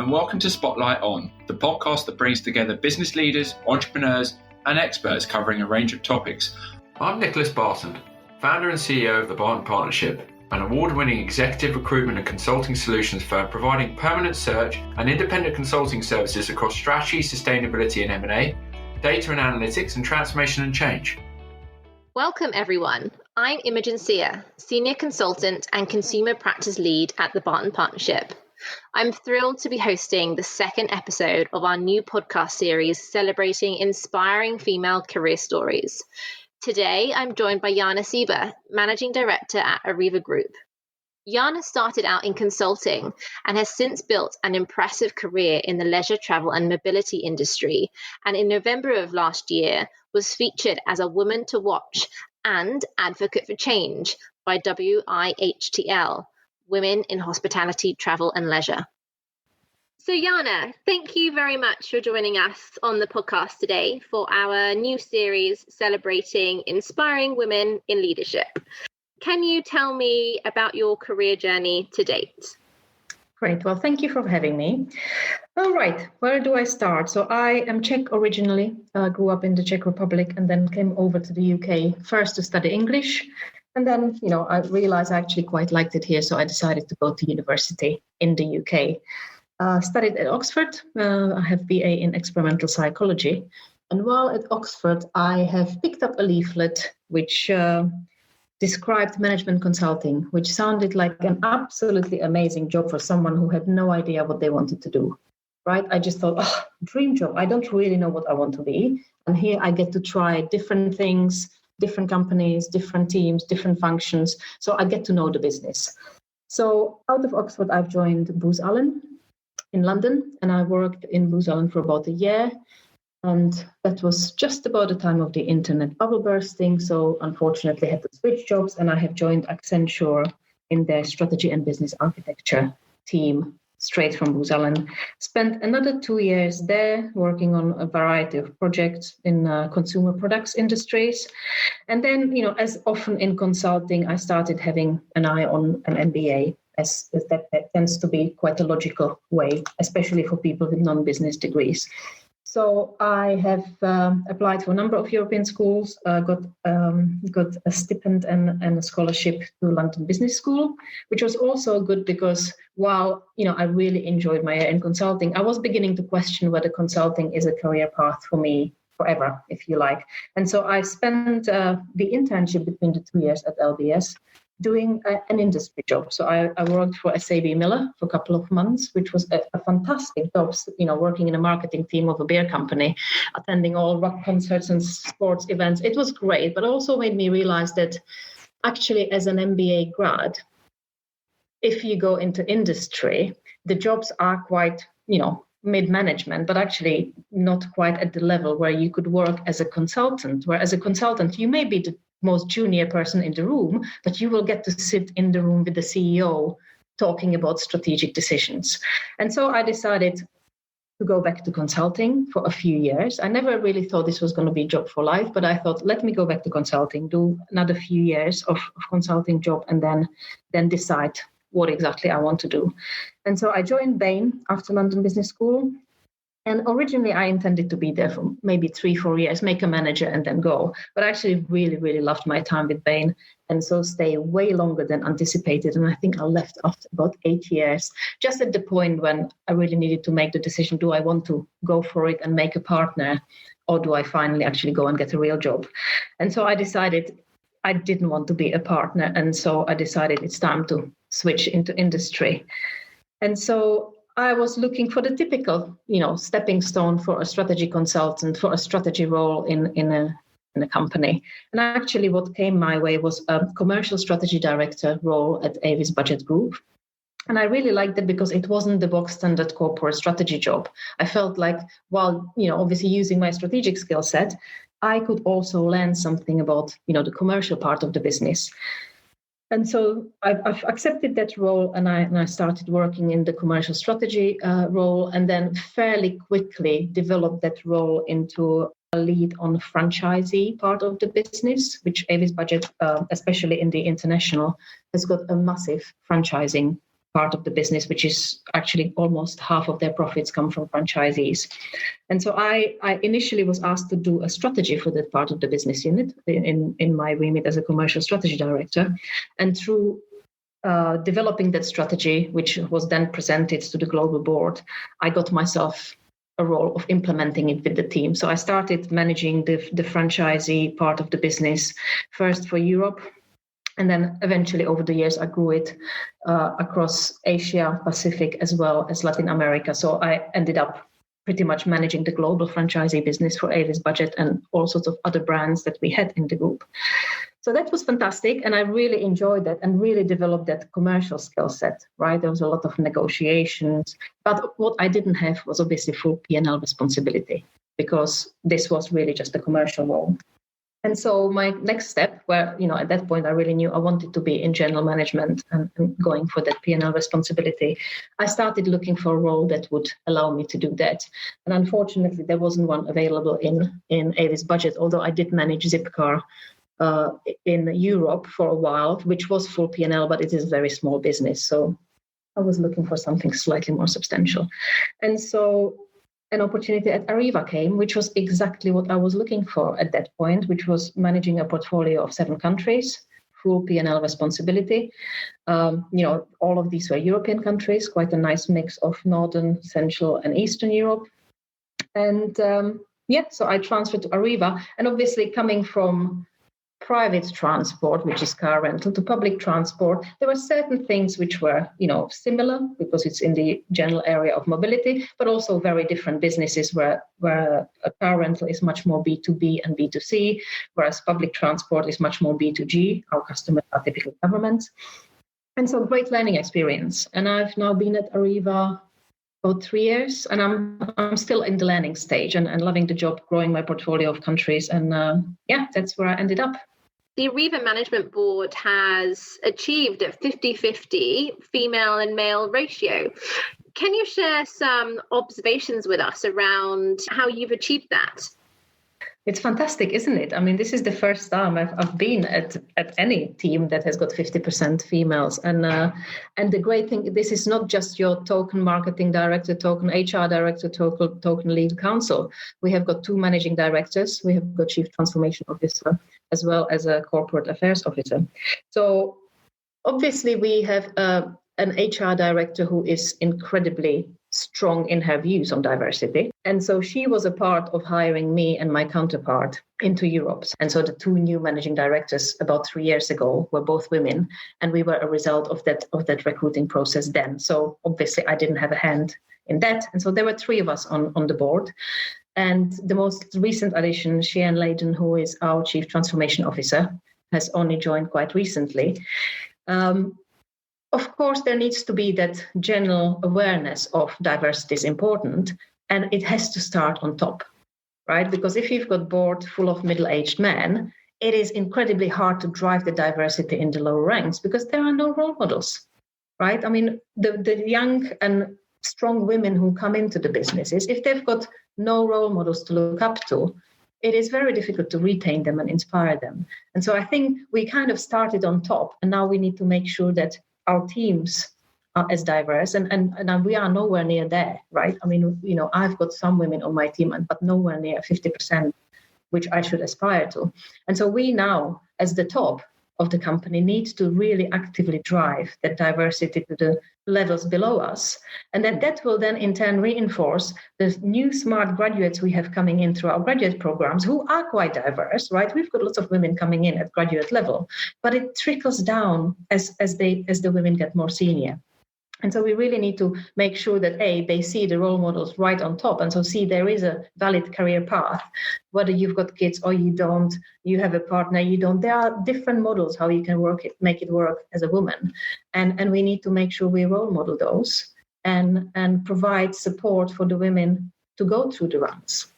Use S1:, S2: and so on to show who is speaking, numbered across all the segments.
S1: and welcome to Spotlight On, the podcast that brings together business leaders, entrepreneurs, and experts covering a range of topics. I'm Nicholas Barton, founder and CEO of the Barton Partnership, an award-winning executive recruitment and consulting solutions firm providing permanent search and independent consulting services across strategy, sustainability and M&A, data and analytics, and transformation and change.
S2: Welcome, everyone. I'm Imogen Seear, Senior Consultant and Consumer Practice Lead at the Barton Partnership. I'm thrilled to be hosting the second episode of our new podcast series celebrating inspiring female career stories. Today, I'm joined by Jana Siber, Managing Director at Arriva Group. Jana started out in consulting and has since built an impressive career in the leisure, travel and mobility industry, and in November of last year was featured as a woman to watch and advocate for change by WiHTL, Women in Hospitality, Travel and Leisure. So Jana, thank you very much for joining us on the podcast today for our new series celebrating inspiring women in leadership. Can you tell me about your career journey to date?
S3: Great. Well, thank you for having me. All right. Where do I start? So I am Czech originally, grew up in the Czech Republic and then came over to the UK first to study English. And then, I realized I actually quite liked it here. So I decided to go to university in the UK. Studied at Oxford. I have BA in experimental psychology. And while at Oxford, I have picked up a leaflet which described management consulting, which sounded like an absolutely amazing job for someone who had no idea what they wanted to do, right? I just thought, dream job. I don't really know what I want to be. And here I get to try different things, different companies, different teams, different functions. So I get to know the business. So out of Oxford, I've joined Booz Allen in London, and I worked in Booz Allen for about a year. And that was just about the time of the internet bubble bursting. So unfortunately, I had to switch jobs, and I have joined Accenture in their strategy and business architecture team straight from Booz Allen. Spent another 2 years there working on a variety of projects in consumer products industries. And then, as often in consulting, I started having an eye on an MBA, as that tends to be quite a logical way, especially for people with non-business degrees. So I have applied for a number of European schools, got a stipend and a scholarship to London Business School, which was also good because while I really enjoyed my year in consulting, I was beginning to question whether consulting is a career path for me forever, if you like. And so I spent the internship between the 2 years at LBS doing an industry job. So I worked for SAB Miller for a couple of months, which was a fantastic job, working in a marketing team of a beer company, attending all rock concerts and sports events. It was great, but also made me realize that actually as an MBA grad, if you go into industry, the jobs are quite, mid-management, but actually not quite at the level where you could work as a consultant, where as a consultant, you may be the most junior person in the room, but you will get to sit in the room with the CEO talking about strategic decisions. And so I decided to go back to consulting for a few years. I never really thought this was going to be a job for life, but I thought, let me go back to consulting, do another few years of consulting job, and then decide what exactly I want to do. And so I joined Bain after London Business School. And originally, I intended to be there for maybe 3-4 years, make a manager and then go. But I actually really, really loved my time with Bain. And so stay way longer than anticipated. And I think I left after about 8 years, just at the point when I really needed to make the decision, do I want to go for it and make a partner? Or do I finally actually go and get a real job? And so I decided I didn't want to be a partner. And so I decided it's time to switch into industry. And so I was looking for the typical, stepping stone for a strategy consultant, for a strategy role in a company. And actually what came my way was a commercial strategy director role at Arriva Budget Group. And I really liked it because it wasn't the box standard corporate strategy job. I felt like while, obviously using my strategic skill set, I could also learn something about, the commercial part of the business. And so I've accepted that role, and I started working in the commercial strategy role, and then fairly quickly developed that role into a lead on the franchisee part of the business, which Arriva Budget, especially in the international, has got a massive franchising part of the business, which is actually almost half of their profits come from franchisees. And so I initially was asked to do a strategy for that part of the business unit in my remit as a commercial strategy director. And through developing that strategy, which was then presented to the global board, I got myself a role of implementing it with the team. So I started managing the franchisee part of the business, first for Europe, and then eventually over the years, I grew it across Asia, Pacific, as well as Latin America. So I ended up pretty much managing the global franchisee business for Arriva's Budget and all sorts of other brands that we had in the group. So that was fantastic. And I really enjoyed that and really developed that commercial skill set, right? There was a lot of negotiations. But what I didn't have was obviously full P&L responsibility, because this was really just a commercial role. And so my next step, where, at that point I really knew I wanted to be in general management and going for that P&L responsibility, I started looking for a role that would allow me to do that. And unfortunately, there wasn't one available in Arriva's Budget, although I did manage Zipcar in Europe for a while, which was full P&L, but it is a very small business. So I was looking for something slightly more substantial. And so an opportunity at Arriva came, which was exactly what I was looking for at that point, which was managing a portfolio of 7 countries, full P&L responsibility. All of these were European countries, quite a nice mix of Northern, Central, and Eastern Europe. And so I transferred to Arriva, and obviously coming from private transport, which is car rental, to public transport, there were certain things which were, similar because it's in the general area of mobility, but also very different businesses where a car rental is much more B2B and B2C, whereas public transport is much more B2G. Our customers are typically governments. And so great learning experience. And I've now been at Arriva about 3 years, and I'm still in the learning stage and loving the job, growing my portfolio of countries. And that's where I ended up.
S2: The Arriva Management Board has achieved a 50-50 female and male ratio. Can you share some observations with us around how you've achieved that?
S3: It's fantastic, isn't it? I mean, this is the first time I've been at any team that has got 50% females. And the great thing, this is not just your token marketing director, token HR director, token legal counsel. We have got 2 managing directors. We have got chief transformation officer, as well as a corporate affairs officer. So obviously we have an HR director who is incredibly strong in her views on diversity. And so she was a part of hiring me and my counterpart into Europe. And so the 2 new managing directors about 3 years ago were both women, and we were a result of that recruiting process then. So obviously I didn't have a hand in that. And so there were 3 of us on the board. And the most recent addition, Shean Layden, who is our chief transformation officer, has only joined quite recently. Of course, there needs to be that general awareness of diversity is important, and it has to start on top, right? Because if you've got a board full of middle-aged men, it is incredibly hard to drive the diversity in the lower ranks because there are no role models, right? I mean, the young and strong women who come into the businesses, if they've got no role models to look up to, it is very difficult to retain them and inspire them. And so I think we kind of started on top, and now we need to make sure that our teams are as diverse, and we are nowhere near there, right? I mean, I've got some women on my team, but nowhere near 50%, which I should aspire to. And so we now, as the top of the company, need to really actively drive that diversity to the levels below us. And that will then in turn reinforce the new smart graduates we have coming in through our graduate programs, who are quite diverse, right? We've got lots of women coming in at graduate level, but it trickles down as the women get more senior. And so we really need to make sure that, they see the role models right on top. And so see there is a valid career path, whether you've got kids or you don't, you have a partner, you don't. There are different models how you can make it work as a woman. And we need to make sure we role model those and provide support for the women to go through the ranks.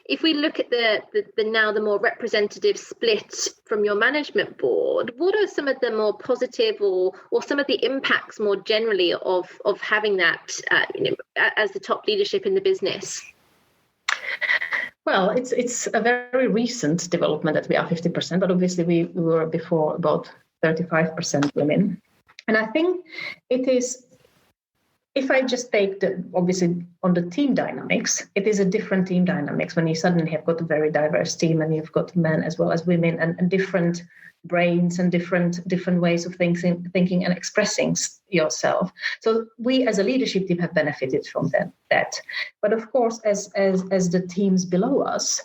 S2: If we look at the more representative split from your management board, what are some of the more positive or some of the impacts more generally of having that as the top leadership in the business?
S3: Well, it's a very recent development that we are 50%, but obviously we were before about 35% women. And I think it is, if I just take obviously on the team dynamics, it is a different team dynamics when you suddenly have got a very diverse team and you've got men as well as women and different brains and different ways of thinking and expressing yourself. So we as a leadership team have benefited from that. But of course, as the teams below us,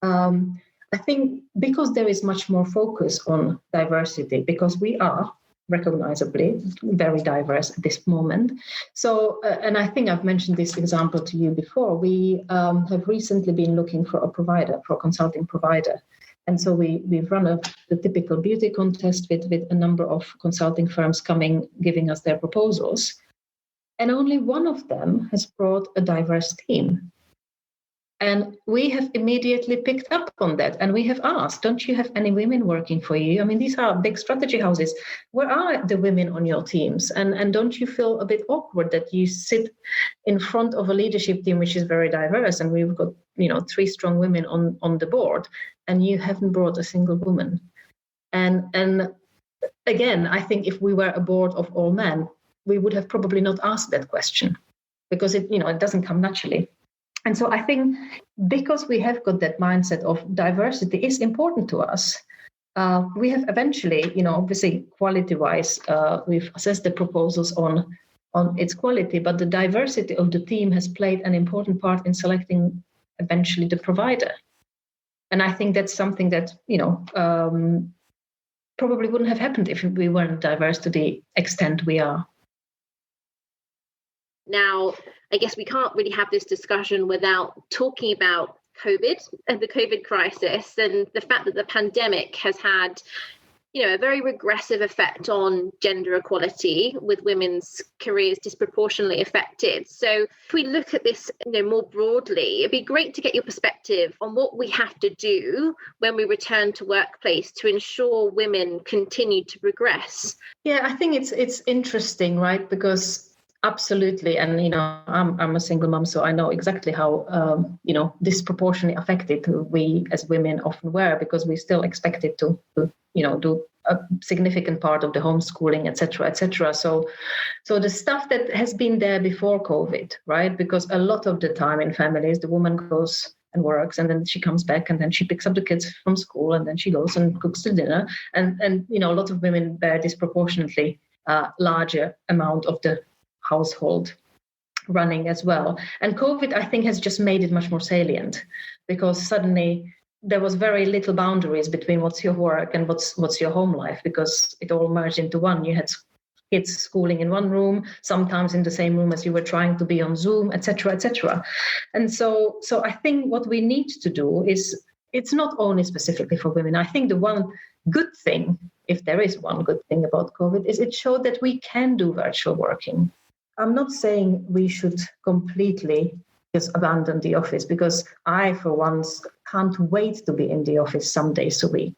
S3: I think because there is much more focus on diversity, because we are recognizably very diverse at this moment. So, and I think I've mentioned this example to you before, we have recently been looking for a consulting provider. And so we've run the typical beauty contest with a number of consulting firms giving us their proposals. And only one of them has brought a diverse team. And we have immediately picked up on that. And we have asked, don't you have any women working for you? I mean, these are big strategy houses. Where are the women on your teams? And don't you feel a bit awkward that you sit in front of a leadership team, which is very diverse, and we've got, 3 strong women on the board, and you haven't brought a single woman? And again, I think if we were a board of all men, we would have probably not asked that question, because it doesn't come naturally. And so I think because we have got that mindset of diversity is important to us, we have eventually, obviously quality-wise, we've assessed the proposals on its quality, but the diversity of the team has played an important part in selecting eventually the provider. And I think that's something that, probably wouldn't have happened if we weren't diverse to the extent we are.
S2: Now, I guess we can't really have this discussion without talking about COVID and the COVID crisis and the fact that the pandemic has had, a very regressive effect on gender equality, with women's careers disproportionately affected. So if we look at this, more broadly, it'd be great to get your perspective on what we have to do when we return to workplace to ensure women continue to progress.
S3: Yeah, I think it's interesting, right? Because absolutely. And, I'm a single mom, so I know exactly how, disproportionately affected we as women often were, because we still expected to do a significant part of the homeschooling, et cetera. So the stuff that has been there before COVID, right? Because a lot of the time in families, the woman goes and works, and then she comes back, and then she picks up the kids from school, and then she goes and cooks the dinner. And a lot of women bear disproportionately larger amount of the household running as well. And COVID, I think, has just made it much more salient, because suddenly there was very little boundaries between what's your work and what's your home life, because it all merged into one. You had kids schooling in one room, sometimes in the same room as you were trying to be on Zoom, et cetera. And so I think what we need to do is, it's not only specifically for women. I think the one good thing, if there is one good thing about COVID, is it showed that we can do virtual working. I'm not saying we should completely just abandon the office, because I, for once, can't wait to be in the office some days a week.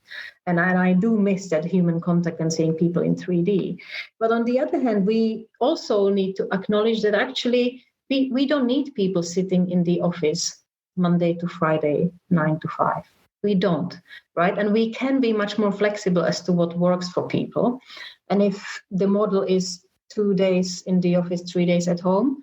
S3: And I do miss that human contact and seeing people in 3D. But on the other hand, we also need to acknowledge that actually we don't need people sitting in the office Monday to Friday, 9 to 5. We don't, right? And we can be much more flexible as to what works for people. And if the model is 2 days in the office, 3 days at home,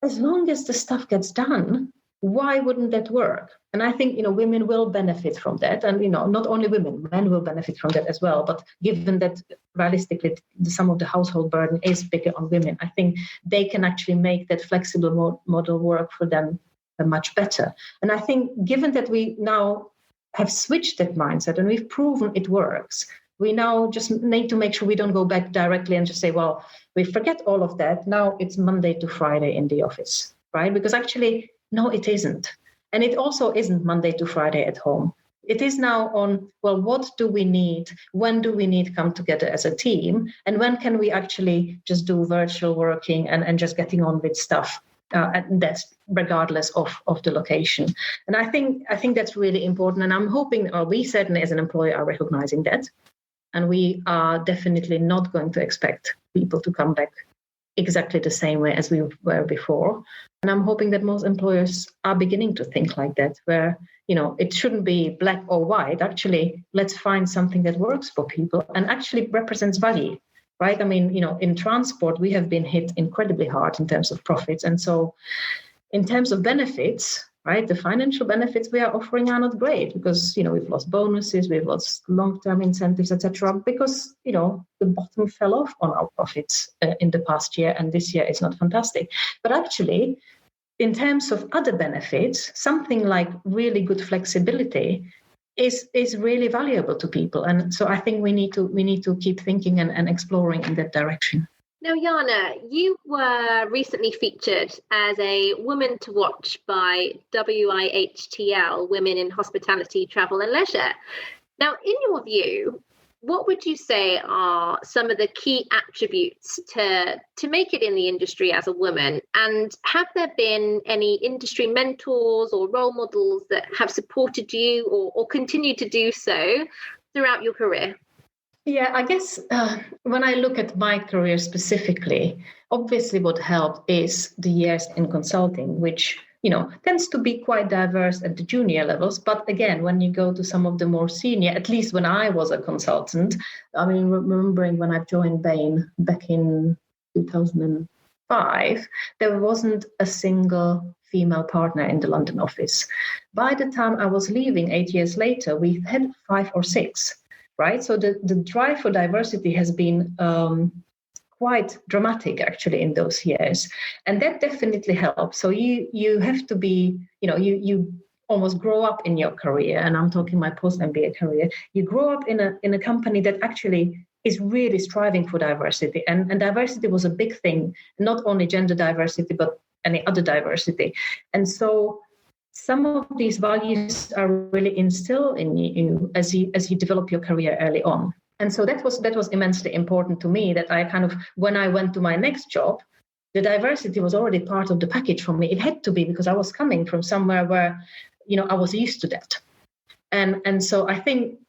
S3: as long as the stuff gets done, why wouldn't that work? And I think, women will benefit from that. And, not only women, men will benefit from that as well. But given that realistically, some of the household burden is bigger on women, I think they can actually make that flexible model work for them much better. And I think given that we now have switched that mindset and we've proven it works, we now just need to make sure we don't go back directly and just say, well, we forget all of that. Now it's Monday to Friday in the office, right? Because actually, no, it isn't. And it also isn't Monday to Friday at home. It is now on, well, what do we need? When do we need to come together as a team? And when can we actually just do virtual working and just getting on with stuff? And that's regardless of the location. And I think that's really important. And I'm hoping, or we certainly as an employer are recognizing that. And we are definitely not going to expect people to come back exactly the same way as we were before. And I'm hoping that most employers are beginning to think like that, where, it shouldn't be black or white. Actually, let's find something that works for people and actually represents value. right? I mean, in transport, we have been hit incredibly hard in terms of profits. And so in terms of benefits, right, the financial benefits we are offering are not great because, we've lost bonuses, we've lost long-term incentives, etc. because, the bottom fell off on our profits in the past year, and this year is not fantastic. But actually, in terms of other benefits, something like really good flexibility is really valuable to people. And so I think we need to keep thinking and exploring in that direction.
S2: Now, Jana, you were recently featured as a woman to watch by WiHTL, Women in Hospitality, Travel and Leisure. Now, in your view, what would you say are some of the key attributes to make it in the industry as a woman? And have there been any industry mentors or role models that have supported you or continue to do so throughout your career?
S3: Yeah, I guess when I look at my career specifically, obviously what helped is the years in consulting, which tends to be quite diverse at the junior levels. But again, when you go to some of the more senior, at least when I was a consultant, I mean, remembering when I joined Bain back in 2005, there wasn't a single female partner in the London office. By the time I was leaving 8 years later, we had 5 or 6, right? So the drive for diversity has been quite dramatic actually in those years, and that definitely helps. So you have to be, you almost grow up in your career, and I'm talking my post MBA career. You grow up in a company that actually is really striving for diversity, and diversity was a big thing, not only gender diversity but any other diversity. And so some of these values are really instilled in you as you develop your career early on. And so that was immensely important to me, that I kind of, when I went to my next job, the diversity was already part of the package for me. It had to be, because I was coming from somewhere where, I was used to that. And so I think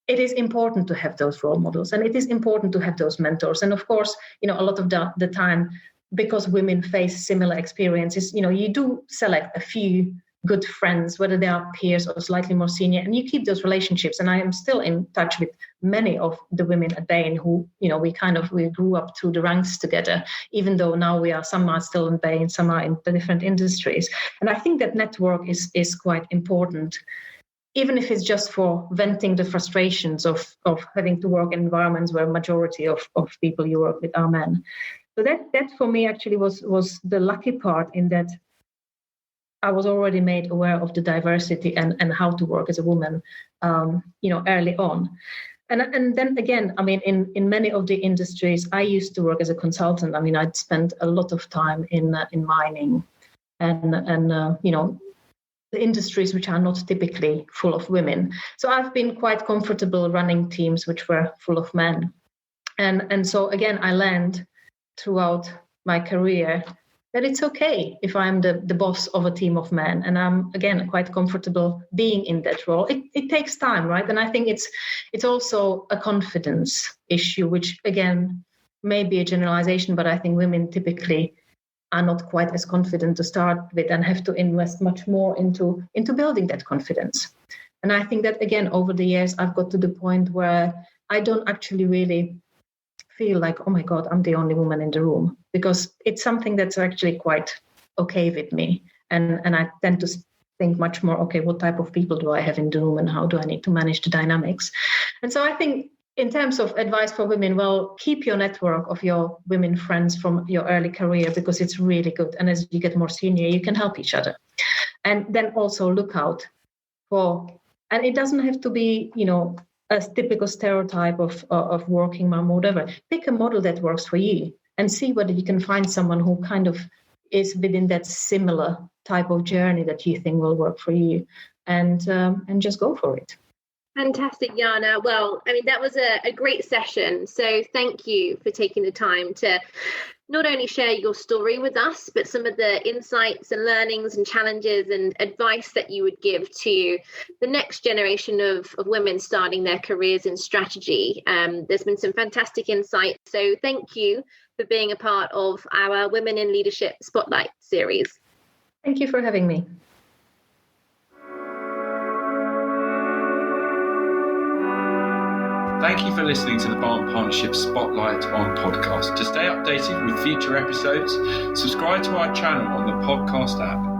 S3: it is important to have those role models, and it is important to have those mentors. And of course, a lot of the time, because women face similar experiences, you do select a few good friends, whether they are peers or slightly more senior, and you keep those relationships. And I am still in touch with many of the women at Bain who, we grew up through the ranks together, even though now some are still in Bain, some are in the different industries. And I think that network is quite important, even if it's just for venting the frustrations of having to work in environments where majority of people you work with are men. So that for me actually was the lucky part, in that I was already made aware of the diversity and how to work as a woman, early on. And then again, I mean, in many of the industries, I used to work as a consultant. I mean, I'd spent a lot of time in mining and the industries which are not typically full of women. So I've been quite comfortable running teams which were full of men. And so again, I learned throughout my career that it's okay if I'm the boss of a team of men, and I'm again quite comfortable being in that role. It takes time, right? And I think it's also a confidence issue, which again may be a generalization, but I think women typically are not quite as confident to start with and have to invest much more into building that confidence. And I think that again, over the years, I've got to the point where I don't actually really feel like, oh my God, I'm the only woman in the room, because it's something that's actually quite okay with me. And I tend to think much more, okay, what type of people do I have in the room and how do I need to manage the dynamics? And so I think in terms of advice for women, well, keep your network of your women friends from your early career, because it's really good. And as you get more senior, you can help each other. And then also look out for, and it doesn't have to be, a typical stereotype of working mom or whatever. Pick a model that works for you and see whether you can find someone who kind of is within that similar type of journey that you think will work for you, and just go for it.
S2: Fantastic, Jana. Well, I mean, that was a great session. So thank you for taking the time to not only share your story with us, but some of the insights and learnings and challenges and advice that you would give to the next generation of women starting their careers in strategy. There's been some fantastic insights. So thank you for being a part of our Women in Leadership Spotlight series.
S3: Thank you for having me.
S1: Thank you for listening to the Barn Partnership Spotlight on podcast. To stay updated with future episodes, subscribe to our channel on the podcast app.